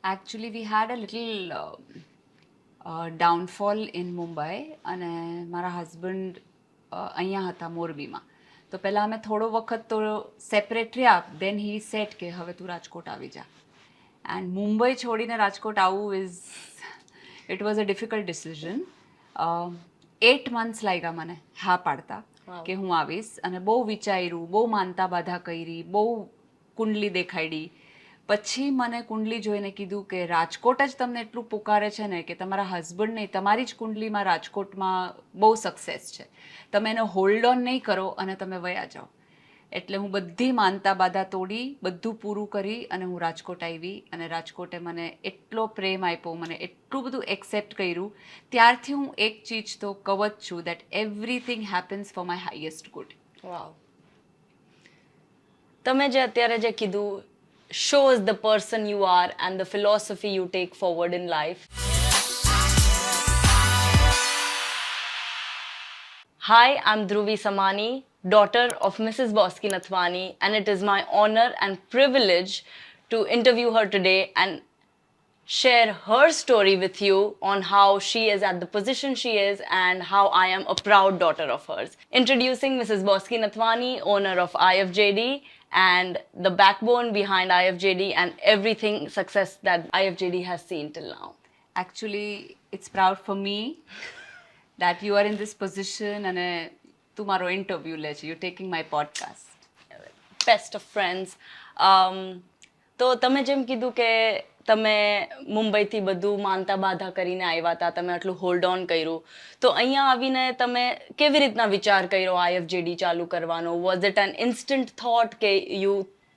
Actually, we had a little downfall in Mumbai અને મારા husband અહીંયા હતા મોરબીમાં. તો પહેલાં અમે થોડો વખત તો સેપરેટ રહ્યા. દેન હી સેટ કે હવે તું રાજકોટ આવી જા. એન્ડ મુંબઈ છોડીને રાજકોટ આવવું it was a difficult decision. 8 months લાગ્યા મને હા પાડતા કે હું આવીશ. અને બહુ વિચાર્યું, બહુ માનતા બાધા કરી, બહુ કુંડલી દેખાડી. પછી મને કુંડલી જોઈને કીધું કે રાજકોટ જ તમને એટલું પુકારે છે ને કે તમારા હસબન્ડ નહીં, તમારી જ કુંડલીમાં રાજકોટમાં બહુ સક્સેસ છે, તમે એને હોલ્ડ ઓન નહીં કરો અને તમે વયા જાઓ. એટલે હું બધી માનતા બાધા તોડી, બધું પૂરું કરી અને હું રાજકોટ આવી. અને રાજકોટે મને એટલો પ્રેમ આપ્યો, મને એટલું બધું એક્સેપ્ટ કર્યું. ત્યારથી હું એક ચીજ તો કહું જ છું, that everything happens for my highest good. Wow. તમે જે અત્યારે જે કીધું shows the person you are and the philosophy you take forward in life. Hi, I'm Dhruvi Samani, daughter of Mrs. Bosky Nathwani, and it is my honor and privilege to interview her today and share her story with you on how she is at the position she is and how I am a proud daughter of hers. Introducing Mrs. Bosky Nathwani, owner of IFJD and the backbone behind IFJD and everything success that IFJD has seen till now. Actually, it's proud for me that you are in this position and તું મારો interview લે છે. You're taking my podcast. Best of friends. તો તમે જેમ કીધું કે તમે મુંબઈથી બધું માનતા બાધા કરીને આવ્યા હતા, તમે આટલું હોલ્ડ ઓન કર્યું, તો અહીંયા આવીને તમે કેવી રીતના વિચાર કર્યો આઈએફજેડી ચાલુ કરવાનો? Was it an instant thought કે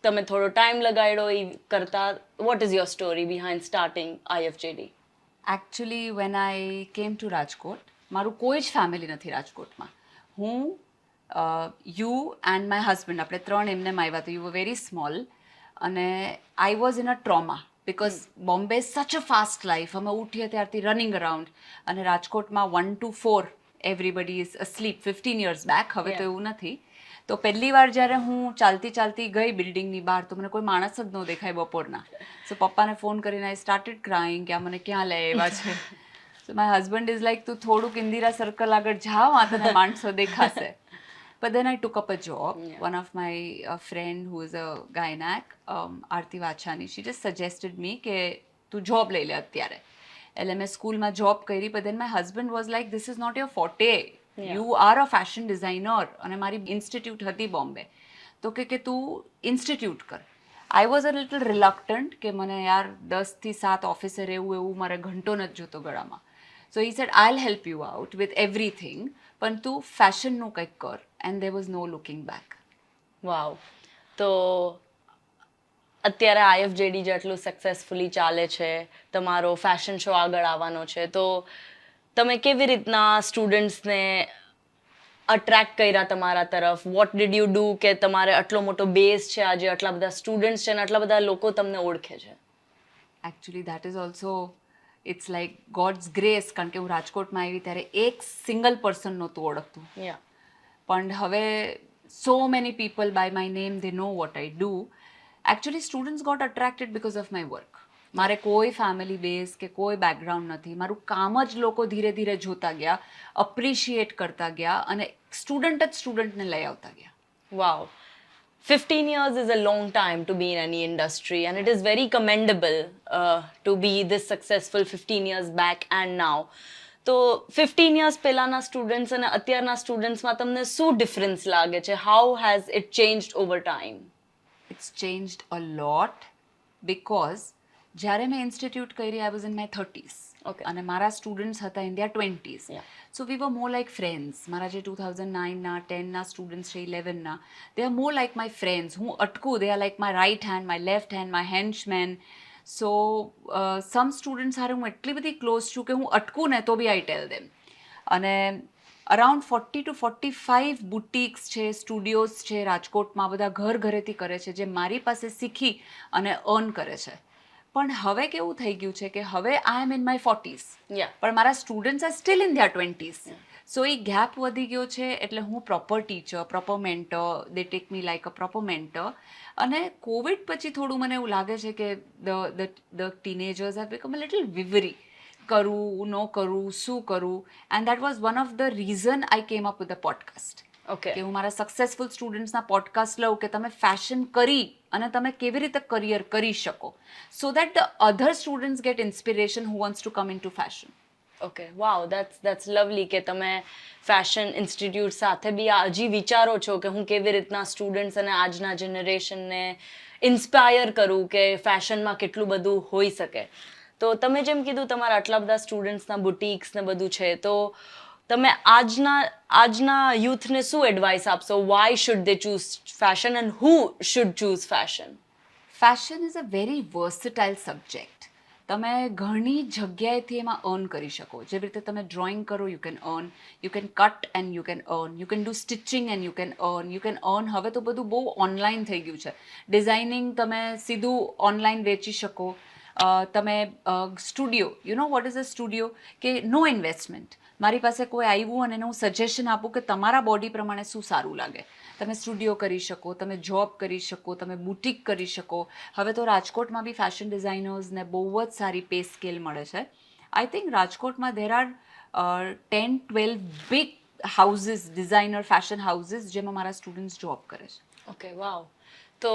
તમે થોડો ટાઈમ લગાડ્યો એ કરતા? What is your story behind starting IFJD? Actually when I came to Rajkot, મારું કોઈ જ ફેમિલી નથી રાજકોટમાં. હું યુ એન્ડ માય હસબન્ડ, આપણે ત્રણ એમને આવ્યા. તો યુ વર વેરી સ્મોલ અને I was in a trauma because Bombay such a fast life. અમે ઉઠીએ ત્યારથી રનિંગ અરાઉન્ડ, અને રાજકોટમાં 1 to 4 everybody is asleep. 15 years back. હવે તો એવું નથી. તો પહેલી વાર જ્યારે હું ચાલતી ચાલતી ગઈ બિલ્ડિંગની બહાર, તો મને કોઈ માણસ જ ન દેખાય બપોરના. સો પપ્પાને ફોન કરીને આઈ સ્ટાર્ટેડ ક્રાઇંગ કે આ મને ક્યાં લે એવા છે. સો માય હસબન્ડ ઇઝ લાઈક તું થોડુંક ઇન્દિરા સર્કલ આગળ જાઓ, આ તને માણસો દેખાશે. But then I took up a job. Yeah. One of my friend who is a gynac, Aarti Vachani, she just suggested me કે તું job લઈ લે અત્યારે. એટલે મેં સ્કૂલમાં જોબ કરી. But then my husband was like, this is not your forte. Yeah. You are a fashion designer. અને મારી ઇન્સ્ટિટ્યૂટ હતી બોમ્બે, તો કે તું ઇન્સ્ટિટ્યૂટ કર. I was a little reluctant કે મને યાર 10 થી 7 ઓફિસે રહેવું, એવું મારે ઘંટો નથી જોતો ગળામાં. So he said, I'll help you out with everything, પણ તું ફેશનનું કંઈક કર. And there was no looking back. વાવ. તો અત્યારે આઈએફજેડી જેટલું સક્સેસફુલી ચાલે છે, તમારો ફેશન શો આગળ આવવાનો છે, તો તમે કેવી રીતના સ્ટુડન્ટ્સને અટ્રેક્ટ કર્યા તમારા તરફ? વોટ ડીડ યુ ડુ કે તમારે આટલો મોટો બેઝ છે, આજે આટલા બધા સ્ટુડન્ટ્સ છે અને આટલા બધા લોકો તમને ઓળખે છે? Actually that is also it's like god's grace. કારણ કે હું રાજકોટમાં આવી ત્યારે એક સિંગલ પર્સન નહોતું ઓળખતું. પણ હવે so many people by my name, they know what I do. Actually students got attracted because of my work. મારે કોઈ ફેમિલી બેઝ કે કોઈ બેકગ્રાઉન્ડ નથી. મારું કામ જ લોકો ધીરે ધીરે જોતા ગયા, અપ્રિશિએટ કરતા ગયા, અને સ્ટુડન્ટ જ સ્ટુડન્ટને લઈ આવતા ગયા. વાવ. 15 years is a long time to be in any industry, and it is very commendable to be this successful 15 years back and now. તો 15 years પહેલાના સ્ટુડન્ટ્સ અને અત્યારના સ્ટુડન્ટ્સમાં તમને શું ડિફરન્સ લાગે છે? How has it changed over time? It's changed a lot because જ્યારે મેં ઇન્સ્ટિટ્યૂટ કરી, I was in my 30s. Okay. અને મારા સ્ટુડન્ટ્સ હતા in their 20s. So we were more like friends. મારા જે 2009ના 10ના સ્ટુડન્ટ્સ છે, 11ના, they are more like my friends. હું અટકું, they are like my right hand, my left hand, my handman. So some students હારે હું એટલી બધી ક્લોઝ છું કે હું અટકું ને તો બી આઈ ટેલ દેમ. અને અરાઉન્ડ 40 to 45 બુટિક્સ છે, સ્ટુડિયોઝ છે રાજકોટમાં. બધા ઘર ઘરેથી કરે છે, જે મારી પાસે શીખી અને અર્ન કરે છે. પણ હવે કેવું થઈ ગયું છે કે હવે આઈ એમ ઇન માય 40s, પણ મારા students are still in their 20s. So એ ગેપ વધી ગયો છે એટલે હું proper teacher, proper mentor, they take me like a proper mentor. અને કોવિડ પછી થોડું મને એવું લાગે છે કે the teenagers have become a little weary. કરું, ન કરું, શું કરું. And that was one of the reason I came up with the podcast. Okay. કે હું મારા સક્સેસફુલ સ્ટુડન્ટ્સના પોડકાસ્ટ લઉં કે તમે ફેશન કરી અને તમે કેવી રીતે કરિયર કરી શકો, so that the other students get inspiration who wants to come in to fashion. Okay, wow, that's lovely કે તમે ફેશન ઇન્સ્ટિટ્યૂટ સાથે બી આ હજી વિચારો છો કે હું કેવી રીતના સ્ટુડન્ટ્સ અને આજના જનરેશનને ઇન્સ્પાયર કરું કે ફેશનમાં કેટલું બધું હોઈ શકે. તો તમે જેમ કીધું તમારા આટલા બધા સ્ટુડન્ટ્સના બુટિક્સ ને બધું છે, તો તમે આજના યુથને શું એડવાઇસ આપશો? Why should they choose fashion and who should choose fashion? Fashion is a very versatile subject. તમે ઘણી જગ્યાએથી એમાં અર્ન કરી શકો. જેવી રીતે તમે ડ્રોઈંગ કરો, you can earn, you can cut and you can earn, you can do stitching and you can earn, you can earn. હવે તો બધું બહુ ઓનલાઈન થઈ ગયું છે. ડિઝાઇનિંગ તમે સીધું ઓનલાઈન વેચી શકો. તમે studio, you know what is a studio, કે નો ઇન્વેસ્ટમેન્ટ. મારી પાસે કોઈ આવ્યું અને એને હું સજેશન આપું કે તમારા બોડી પ્રમાણે શું સારું લાગે. તમે સ્ટુડિયો કરી શકો, તમે જોબ કરી શકો, તમે બુટિક કરી શકો. હવે તો રાજકોટમાં બી ફેશન ડિઝાઇનર્સને બહુ જ સારી પે સ્કેલ મળે છે. આઈ થિંક રાજકોટમાં there are 10-12 big houses, designer fashion houses, જેમાં મારા સ્ટુડન્ટ્સ જોબ કરે છે. ઓકે, વાવ. તો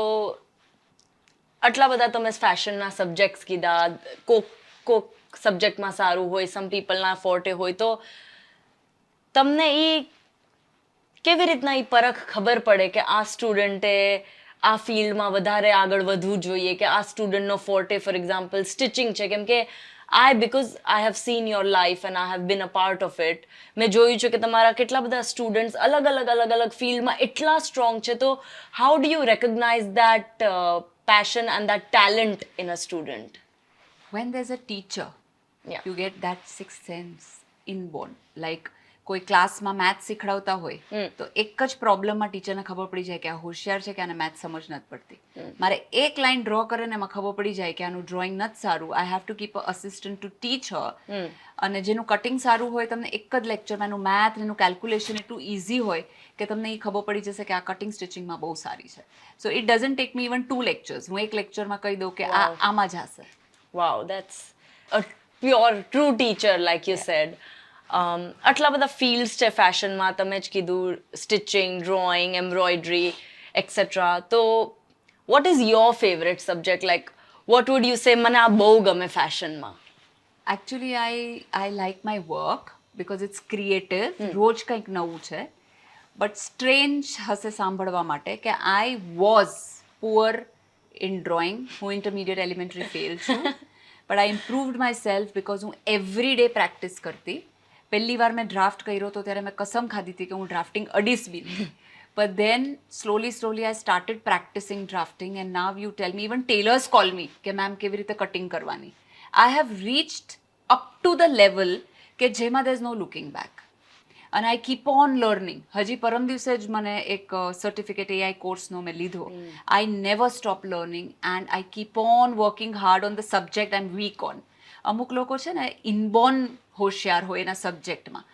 આટલા બધા તમે ફેશનના સબ્જેક્ટ્સ કીધા, કોક સબ્જેક્ટમાં સારું હોય, સમ પીપલના ફોર્ટે હોય, તો તમને કેવી રીતના પરખ ખબર પડે કે આ સ્ટુડન્ટે આ ફિલ્ડમાં વધારે આગળ વધવું જોઈએ, કે આ સ્ટુડન્ટનો ફોર્ટે ફોર એક્ઝામ્પલ સ્ટિચિંગ છે? કેમ કે because I have seen your life and I have been a part of it, મેં જોયું છે કે તમારા કેટલા બધા સ્ટુડન્ટ્સ અલગ અલગ ફિલ્ડમાં એટલા સ્ટ્રોંગ છે. તો how do you recognise that passion and that talent in a student? When there's a teacher, Yeah. you get that sixth sense inborn. Like કોઈ ક્લાસમાં મેથ્સ શીખડાવતા હોય તો એક જ પ્રોબ્લેમમાં ટીચરને ખબર પડી જાય કે આ હોશિયાર છે કે આને મેથ્સ સમજ નથી પડતી. મારે એક લાઈન ડ્રો કરે ને એમાં ખબર પડી જાય કે આનું ડ્રોઈંગ નથી સારું. I have to keep a assistant to teach her. અને જેનું કટિંગ સારું હોય, તમને એક જ લેક્ચરમાં એનું મેથ, એનું કેલ્ક્યુલેશન એટલું ઇઝી હોય કે તમને એ ખબર પડી જશે કે આ કટિંગ સ્ટિચિંગમાં બહુ સારી છે. So it doesn't tech me even 2 lectures. હું એક લેક્ચરમાં કહી દઉં કે આ આમાં જ હશે. Wow, that's a pure true teacher, like you said. આટલા બધા ફિલ્ડ્સ છે ફેશનમાં, તમે જ કીધું સ્ટિચિંગ, ડ્રોઈંગ, એમ્બ્રોઇડરી એક્સેટ્રા. તો what is your favourite subject? Like what would you say મને આ બહુ ગમે ફેશનમાં? Actually I like my work because it's creative. રોજ કંઈક નવું છે. બટ સ્ટ્રેન્જ હશે સાંભળવા માટે કે I was poor in drawing. હું ઇન્ટરમીડિયેટ એલિમેન્ટરી ફેલ છું. But I improved my self because હું એવરી ડે પ્રેક્ટિસ કરતી. પહેલી વાર મેં ડ્રાફ્ટ કર્યો તો ત્યારે મેં કસમ ખાધી હતી કે હું ડ્રાફ્ટિંગ અડીશ બી નહીં. But then slowly I started practising drafting and now you tell me, even tailors call me કે મેમ કેવી રીતે કટિંગ કરવાની. I have reached up to the level કે જેમાં there is no looking back. અને આઈ કીપ ઓન લર્નિંગ. હજી પરમ દિવસે જ મને એક સર્ટિફિકેટ AI કોર્સનો મેં લીધો. I never stop learning and I keep on working hard on the subject I am weak on. અમુક લોકો છે ને ઇનબોર્ન હોશિયાર હોય એના સબ્જેક્ટમાં.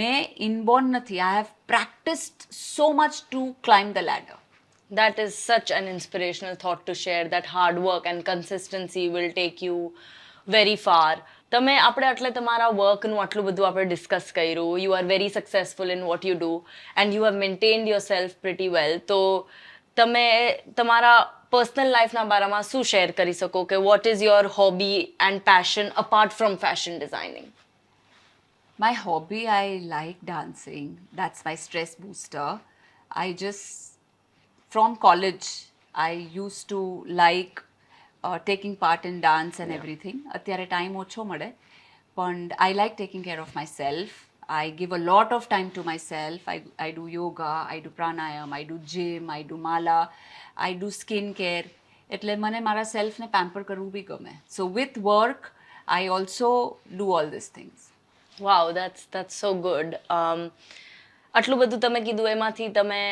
મેં ઇનબોર્ન નથી. I have practised so much to climb the ladder. That is such an inspirational thought to share, that hard work and consistency will take you very far. આપણે એટલે તમારા વર્કનું આટલું બધું આપણે ડિસ્કસ કર્યું. You are very successful in what you do and you have maintained yourself pretty well. તો તમે તમારા પર્સનલ લાઈફના બારામાં શું શેર કરી શકો કે vote is your hobby and passion apart from fashion designing? My hobby, I like dancing. That's my stress booster. From college, I used to like taking part in dance and everything. અત્યારે time ઓછો મળે, પણ I like taking care of myself. I give a lot of time to myself. I do yoga, I do pranayam, I do gym, I do mala, I do skin care. એટલે મને મારા સેલ્ફને pamper કરવું બી ગમે. So with work, I also do all these things. Vav, that's so good. આટલું બધું તમે કીધું, એમાંથી તમે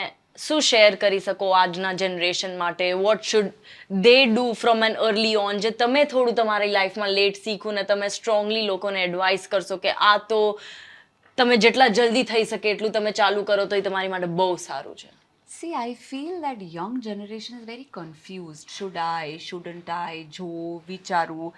શું શેર કરી શકો આજના જનરેશન માટે? What should they do from an early on, જે તમે થોડું તમારી લાઈફમાં લેટ શીખું ને તમે સ્ટ્રોંગલી લોકોને એડવાઇસ કરશો કે આ તો તમે જેટલા જલ્દી થઈ શકે એટલું તમે ચાલુ કરો તો એ તમારી માટે બહુ સારું છે. See, I feel that young generation is very confused. Should I? Shouldn't I? જો વિચારું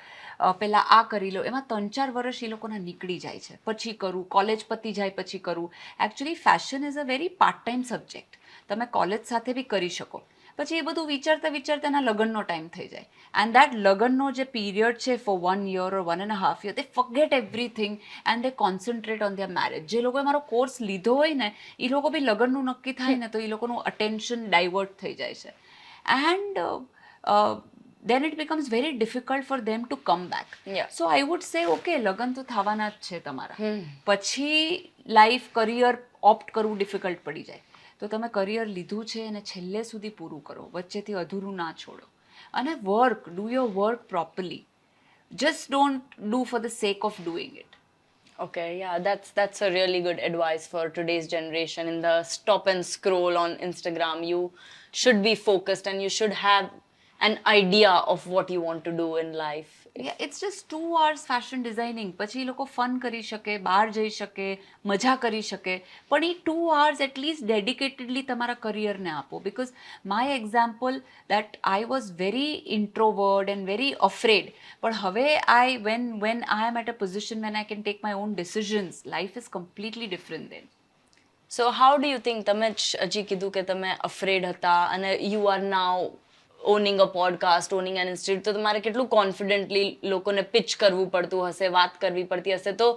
પહેલાં આ કરી લો, એમાં 3-4 વર્ષ એ લોકોના નીકળી જાય છે. પછી કરું, કોલેજ પતી જાય પછી કરું. Actually fashion is a very part time subject. તમે કોલેજ સાથે બી કરી શકો. પછી એ બધું વિચારતા વિચારતા એના લગ્નનો ટાઈમ થઈ જાય. એન્ડ દેટ લગ્નનો જે પીરિયડ છે for 1 year or 1.5 year, they forget everything and they concentrate on their marriage. જે લોકોએ મારો કોર્સ લીધો હોય ને, એ લોકો બી લગ્નનું નક્કી થાય ને તો એ લોકોનું અટેન્શન ડાયવર્ટ થઈ જાય છે. And then it becomes very difficult for them to come back. Yeah. So I would say, okay, લગ્ન તો થવાના જ છે તમારા. પછી લાઈફ કરિયર ઓપ્ટ કરવું ડિફિકલ્ટ પડી જાય. તો તમે કરિયર લીધું છે અને છેલ્લે સુધી પૂરું કરો, વચ્ચેથી અધૂરું ના છોડો. અને work, do your work properly. Just don't do for the sec of doing it. Okay, yeah, that's a really good advice for today's generation. In the stop and scroll on Instagram, you should be focused and you should have an idea of what you want to do in life. Yeah, it's just 2 hours fashion designing. પછી એ લોકો fun કરી શકે, બહાર જઈ શકે, મજા કરી શકે. પણ એ 2 hours એટલીસ્ટ ડેડિકેટેડલી તમારા કરિયરને આપો. Because my example that I was very introvert and very afraid. પણ હવે when I am at a position when I can take my own decisions, life is completely different then. So how do you think, તમે હજી કીધું કે તમે afraid હતા અને you are now owning a podcast, owning an institute, તો તમારે કેટલું કોન્ફિડન્ટલી લોકોને પિચ કરવું પડતું હશે, વાત કરવી પડતી હશે. તો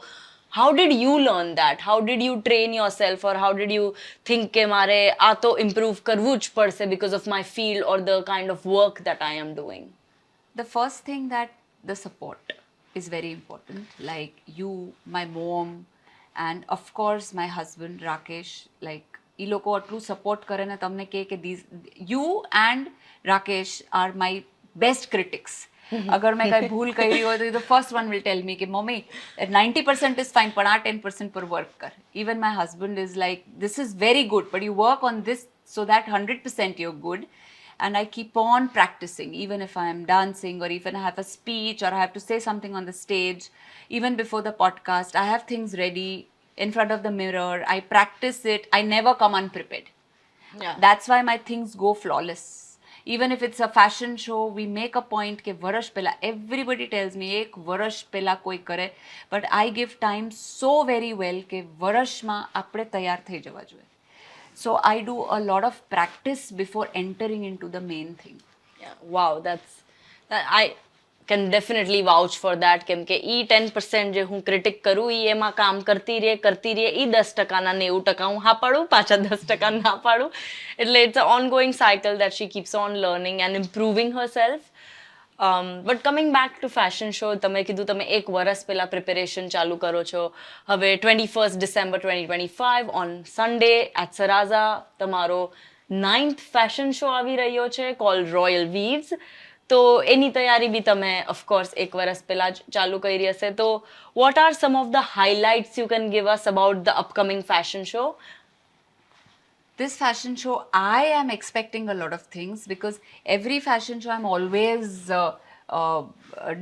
how did you learn that? How did you train yourself, or how did you think કે મારે આ તો improve કરવું જ પડશે because of my field or the kind of work that I am doing? The first thing, that the support is very important. Like you, my mom, and of course my husband Rakesh. Like એ લોકો આટલું support કરે ને તમને કહે કે these you and Rakesh are my best critics. અગર મેં કંઈ ભૂલ કરી હોય તો the first one will tell me કે મમ્મી 90% is fine પણ આ 10% પર વર્ક કર. Even my husband is like, this is very good but you work on this so that 100% you're good. And I keep on practicing, even if I am dancing or even I have a speech or I have to say something on the stage. Even before the podcast, I have things ready in front of the mirror. I practice it. I never come unprepared. Yeah. That's why my things go flawless. Even if it's a fashion show, we make a point કે વર્ષ પહેલા, everybody tells me એક વર્ષ પહેલા કોઈ કરે, but I give time so very well કે વર્ષમાં આપણે તૈયાર થઈ જવા જોઈએ. So I do a lot of practice before entering into the main thing. Yeah, wow, I can definitely vouch for that. કેમ કે ઈ 10% જે હું ક્રિટિક કરું ઈ એમાં કામ કરતી રહે ઈ 10%ના 90% હું હા પાડું, પાછા 10% ના પાડું. એટલે it's an ongoing cycle that she keeps on learning and improving herself. But coming back to fashion show, તમે કીધું તમે એક વર્ષ પહેલા પ્રિપેરેશન ચાલુ કરો છો. હવે 21st December 2025 on Sunday at Saraza તમારો 9th fashion show આવી રહ્યો છે called Royal Weaves. તો એની તૈયારી બી તમે ઓફકોર્સ એક વર્ષ પહેલા જ ચાલુ કરી હશે. તો what are some of the highlights you can give us about the upcoming fashion show? This fashion show, I am expecting a lot of things because every fashion show I'm always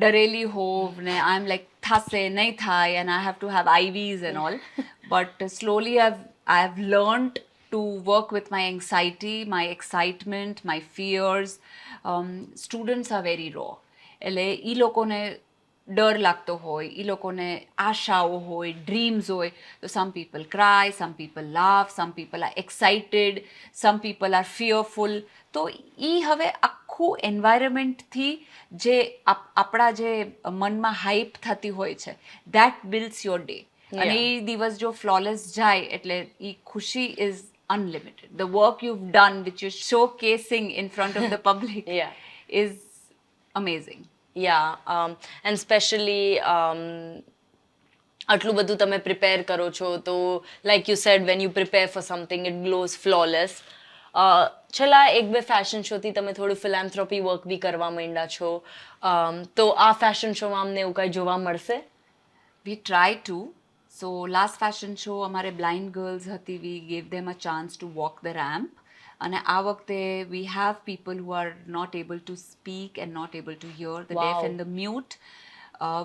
ડરેલી હોવ ને I'm like થશે નહીં થાય and I have to have IVs and all. But slowly I've learned to work with my anxiety, my excitement, my fears. Students are very raw. એટલે એ લોકોને ડર લાગતો હોય, એ લોકોને આશાઓ હોય, ડ્રીમ્સ હોય. તો some people cry, some people laugh, some people are excited, some people are fearful. તો એ હવે આખું એન્વાયરમેન્ટથી જે આપણા જે મનમાં હાઈપ થતી હોય છે, દેટ બિલ્ડ્સ યોર ડે. અને એ દિવસ જો ફ્લોલેસ જાય એટલે એ ખુશી is unlimited. The work you've done, which you're showcasing in front of the public, Yeah. is amazing. Yeah, and especially આટલું બધું તમે પ્રિપેર કરો છો તો like you said, when you prepare for something it glows flawless. છેલ્લા 1-2 fashion શોથી તમે થોડું ફિલાન્થ્રોપી work બી કરવા માંડ્યા છો. તો આ ફેશન શોમાં અમને એવું કાંઈ જોવા મળશે? We try to. So last fashion show અમારે blind girls હતી, we gave them a chance to walk the ramp. અને આ વખતે we have people who are not able to speak and not able to hear, the deaf Wow. and the mute.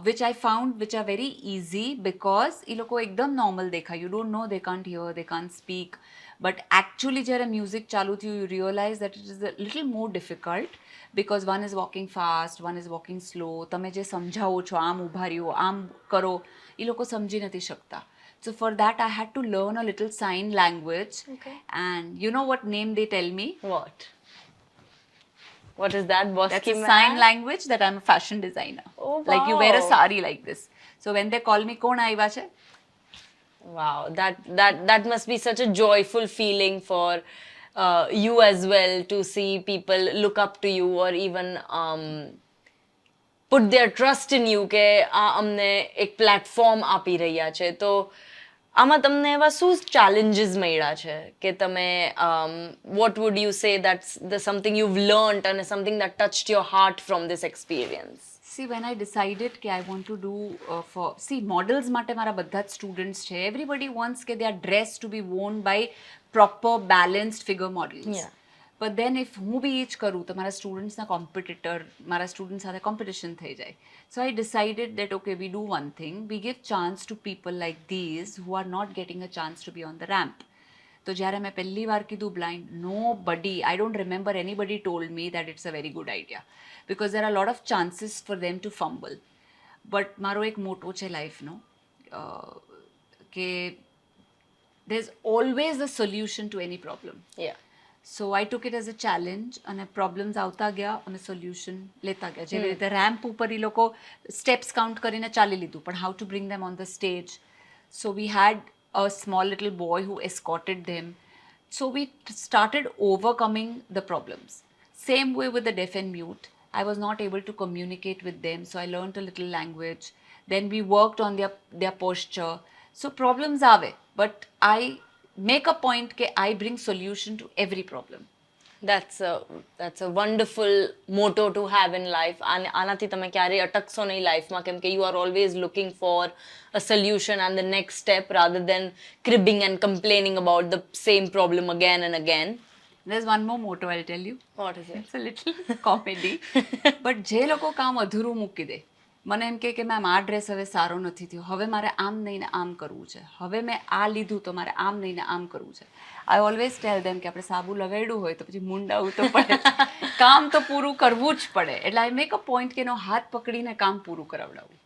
which I found which are very easy because એ લોકો એકદમ normal દેખાય. You don't know they can't hear, they can't speak. But actually જ્યારે music ચાલુ થયું, you realize that it is a little more difficult because one is walking fast, one is walking slow. તમે જે સમજાવો છો, આમ ઊભા રહ્યો, આમ કરો, એ લોકો સમજી નથી શકતા. So for that I had to learn a little sign language. Okay. And you know what name they tell me? What? What is that, Boski That's a man? sign language that I'm a fashion designer. Oh, Like you wear a wow. sari like this. So when they call me, "Kon aiva che?" Wow, that must be such a joyful feeling for you as well, to see people look up to you or even put their trust in you કે આ અમને એક platform આપી રહ્યા છે. તો આમાં તમને એવા શું challenges મળ્યા છે કે તમે what would you say that's the something you've learned and something that touched your heart from this experience? See, when I decided that I want to do models માટે મારા બધા જ students છે. Everybody wants that they are dressed to be worn by proper balanced figure models. Yeah. But then if હું બી એ જ કરું તો મારા સ્ટુડન્ટ્સના કોમ્પિટિટર મારા સ્ટુડન્ટ સાથે કોમ્પિટિશન થઈ જાય. So I decided that okay, we do one thing, we give chance to people like these who are not getting a chance to be on the ramp. તો જ્યારે મેં પહેલી વાર કીધું blind, nobody, I don't remember anybody told me that it's a very good idea because there are a lot of chances for them to fumble. But મારો એક મોટો છે લાઈફનો કે there's always a solution to any problem. Yeah. So I took it as a challenge અને problems આવતા ગયા અને solution લેતા ગયા. જેવી રીતે ramp ઉપર એ લોકો steps count કરીને ચાલી લીધું, પણ how to bring them on the stage. So we had a small little boy who escorted them. So we started overcoming the problems. Same way with the deaf and mute. I was not able to communicate with them, so I learned a little language. Then we worked on their posture. So problems આવે, but I make a point that I bring solution to every problem. That's a wonderful motto to have in life. અને આનાથી તમે ક્યારેય અટકશો નહીં લાઈફમાં, કેમ કે you are always looking for a solution and the next step rather than cribbing and complaining about the same problem again and again. There's one more motto I'll tell you. What is it? It's a little comedy. But જે લોકો કામ અધૂરું મૂકી દે, મને એમ કે ma'am આ dress હવે સારો નથી થયો, હવે મારે આમ નહીં ને આમ કરવું છે, હવે મેં આ લીધું તો મારે આમ નહીં ને આમ કરવું છે. I always tell them કે આપણે સાબુ લગાડ્યું હોય તો પછી મુંડાવું તો પડે, કામ તો પૂરું કરવું જ પડે. એટલે I make a point કે એનો હાથ પકડીને કામ પૂરું કરાવડાવું.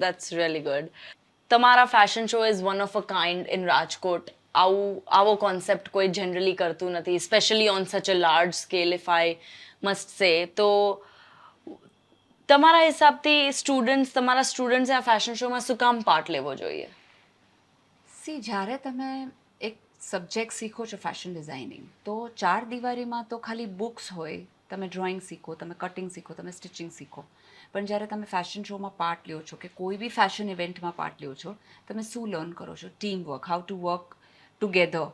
That's really good. તમારા fashion show is one of a kind in Rajkot. આવો concept કોઈ generally કરતું નથી, especially on such a large scale, if I must say. તો તમારા હિસાબથી તમારા સ્ટુડન્ટ્સ આ ફેશન શોમાં શું કામ પાર્ટ લેવો જોઈએ? સી, જ્યારે તમે એક સબ્જેક્ટ શીખો છો ફેશન ડિઝાઇનિંગ, તો 4 દિવારીમાં તો ખાલી બુક્સ હોય, તમે ડ્રોઈંગ શીખો, તમે કટિંગ શીખો, તમે સ્ટિચિંગ શીખો. પણ જ્યારે તમે ફેશન શોમાં પાર્ટ લ્યો છો કે કોઈ બી ફેશન ઇવેન્ટમાં પાર્ટ લ્યો છો, તમે શું લર્ન કરો છો? Team work, how to work together,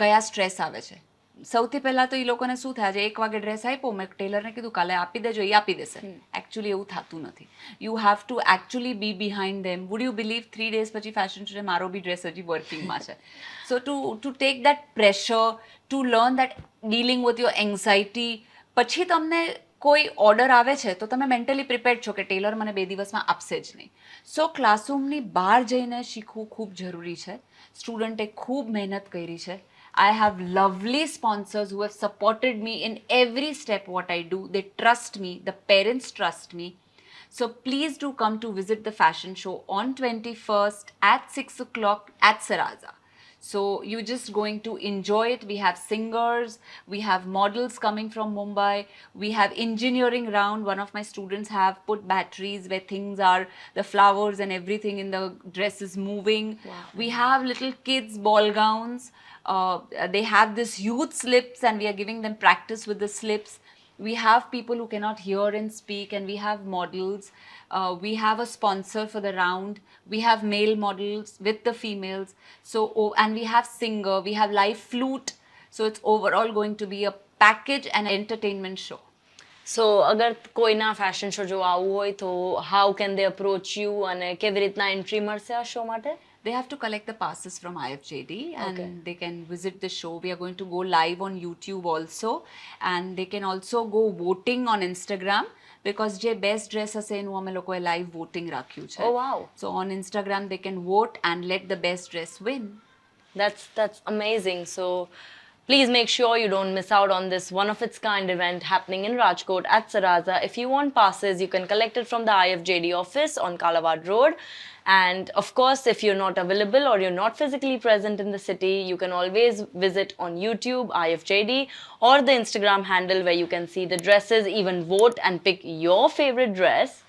કયા સ્ટ્રેસ આવે છે. સૌથી પહેલાં તો એ લોકોને શું થાય, આજે 1 વાગે ડ્રેસ આપ્યો, મેં ટેલરને કીધું કાલે આપી દેજો, એ આપી દેશે. એકચ્યુઅલી એવું થતું નથી. You have to actually be behind them. Would you believe 3 days પછી ફેશન શો છે, મારો બી ડ્રેસ હજી વર્કિંગમાં છે. So to take that pressure, to learn that dealing with your anxiety, પછી તમને કોઈ ઓર્ડર આવે છે તો તમે મેન્ટલી પ્રિપેર્ડ છો કે ટેલર મને 2 દિવસમાં આપશે જ નહીં. સો ક્લાસરૂમની બહાર જઈને શીખવું ખૂબ જરૂરી છે. સ્ટુડન્ટે ખૂબ મહેનત કરી છે. I have lovely sponsors who have supported me in every step what I do. They trust me. The parents trust me. So please do come to visit the fashion show on 21st at 6 o'clock at Saraza. So you're just going to enjoy it. We have singers, we have models coming from Mumbai, we have engineering round. One of my students have put batteries where things are, the flowers and everything in the dress is moving. Wow. We have little kids ball gowns. They have this youth slips and we are giving them practice with the slips. We have people who cannot hear and speak, and we have models. We have a sponsor for the round. We have male models with the females. So, and we have singer, we have live flute. So it's overall going to be a package and entertainment show. So અગર કોઈના fashion show જો આવવું હોય તો how can they approach you અને કેવી રીતના entry મળશે આ શો માટે? They have to collect the passes from IFJD and Okay. they can visit the show. We are going to go live on YouTube also, and they can also go voting on Instagram. because જે best dress હશે એનું અમે લોકોએ live voting રાખ્યું છે. Oh, wow. So on Instagram they can vote and let the best dress win. That's amazing. So please make sure you don't miss out on this one of its kind event happening in Rajkot at Saraza. If you want passes, you can collect it from the IFJD office on Kalawad Road. And of course, if you're not available or you're not physically present in the city, you can always visit on YouTube, IFJD, or the Instagram handle where you can see the dresses, even vote and pick your favorite dress.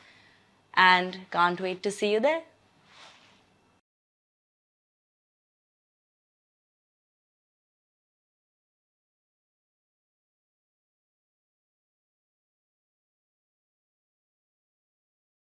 And can't wait to see you there.